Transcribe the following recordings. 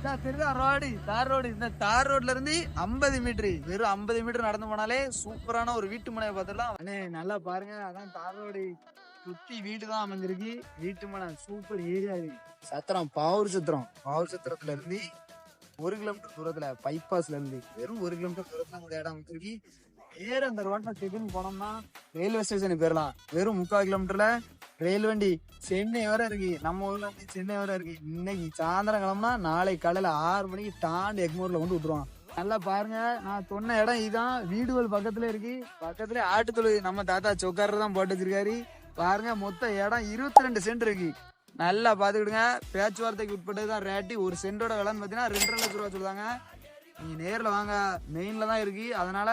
Road தார் road. இந்த தார் ரோட்ல இருந்து 50 மீட்டர், வெறும் 50 மீட்டர் நடந்து போனாலே சூப்பரான ஒரு வீட்டு மனையை பார்த்துடலாம். அண்ணே நல்லா பாருங்க, அதான் தார் ரோடு. சுத்தி வீடு தான் அமைஞ்சிருக்கு. வீட்டு மனை சூப்பர் ஏரியா. சத்திரம் பாவூர் சத்திரத்துல இருந்து 1 கிலோமீட்டர் தூரத்துல, பைபாஸ்ல இருந்து வெறும் 1 கிலோமீட்டர் தூரத்துல அந்த இடம் அமைஞ்சிருக்கு. வேற அந்த ரோட்ல செக்குன்னு போனோம்னா ரயில்வே ஸ்டேஷனுக்கு போயிடலாம். வெறும் 3/4 கிலோமீட்டர்ல ரயில் வண்டி சென்னை வர இருக்கு. நம்ம ஊர்ல இருந்து சென்னை வர இருக்கு. இன்னைக்கு சாயந்தரம் கிளம்புனா நாளைக்கு காலையில 6 மணிக்கு டாண்டு எக்மோர்ல கொண்டு விட்டுருவான். நல்லா பாருங்க, நான் சொன்ன இடம் இதுதான். வீடுகள் பக்கத்துல இருக்கு. பக்கத்துல ஆட்டுத்தொழு நம்ம தாத்தா சொக்காரர் தான் போட்டு வச்சிருக்காரு. பாருங்க, மொத்த இடம் 22 சென்ட் இருக்கு. நல்லா பாத்துக்கிடுங்க. பேச்சுவார்த்தைக்கு உட்பட்டதுதான் ரேட்டு. ஒரு சென்டோட விலைன்னு பாத்தீங்கன்னா 2.5 லட்சம் ரூபா சொல்லுவாங்க. நீங்க நேர்ல வாங்க, மெயின்ல தான் இருக்கு. அதனால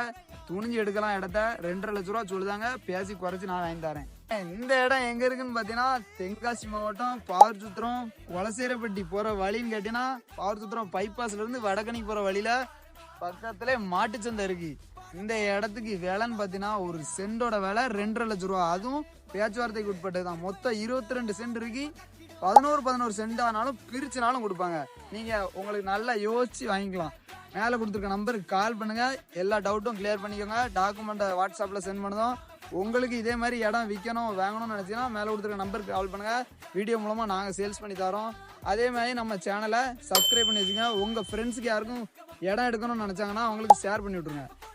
துணிஞ்சு எடுக்கலாம் இடத்த. 2.5 லட்சம் ரூபா சொல்லுதாங்க. பேசி குறைச்சு நான் வாங்கி தரேன். இந்த இடம் எங்க இருக்குன்னு பாத்தீங்கன்னா தென்காசி மாவட்டம் பாவூர் சத்திரம் வலசேரப்பட்டி போற வழின்னு கேட்டீங்கன்னா, பாவூர் சத்திரம் பைபாஸ்ல இருந்து வடகனி போற வழியில பக்கத்துல மாட்டுச்சந்தை இருக்கு. இந்த இடத்துக்கு விலைன்னு பாத்தீங்கன்னா ஒரு சென்டோட விலை 2.5 லட்சம் ரூபா. அதுவும் பேச்சுவார்த்தைக்கு உட்பட்டதுதான். மொத்தம் 22 சென்ட் இருக்கு. 11 சென்ட் ஆனாலும் பிரிச்சுனாலும் கொடுப்பாங்க. நீங்க உங்களுக்கு நல்லா யோசிச்சு வாங்கிக்கலாம். மேலே கொடுத்துருக்க நம்பருக்கு கால் பண்ணுங்க. எல்லா டவுட்டும் கிளியர் பண்ணிக்கோங்க. டாக்குமெண்ட்டை வாட்ஸ்அப்ல சென்ட் பண்ணதும். உங்களுக்கு இதே மாதிரி இடம் விற்கணும் வாங்கணும்னு நினைச்சீங்கன்னா மேலே கொடுத்துருக்க நம்பருக்கு கால் பண்ணுங்க. வீடியோ மூலமா நாங்கள் சேல்ஸ் பண்ணி தரோம். அதே மாதிரி நம்ம சேனலை சப்ஸ்கிரைப் பண்ணி வச்சுங்க. உங்க ஃப்ரெண்ட்ஸுக்கு யாருக்கும் இடம் எடுக்கணும்னு நினைச்சாங்கன்னா அவங்களுக்கு ஷேர் பண்ணி விட்ருங்க.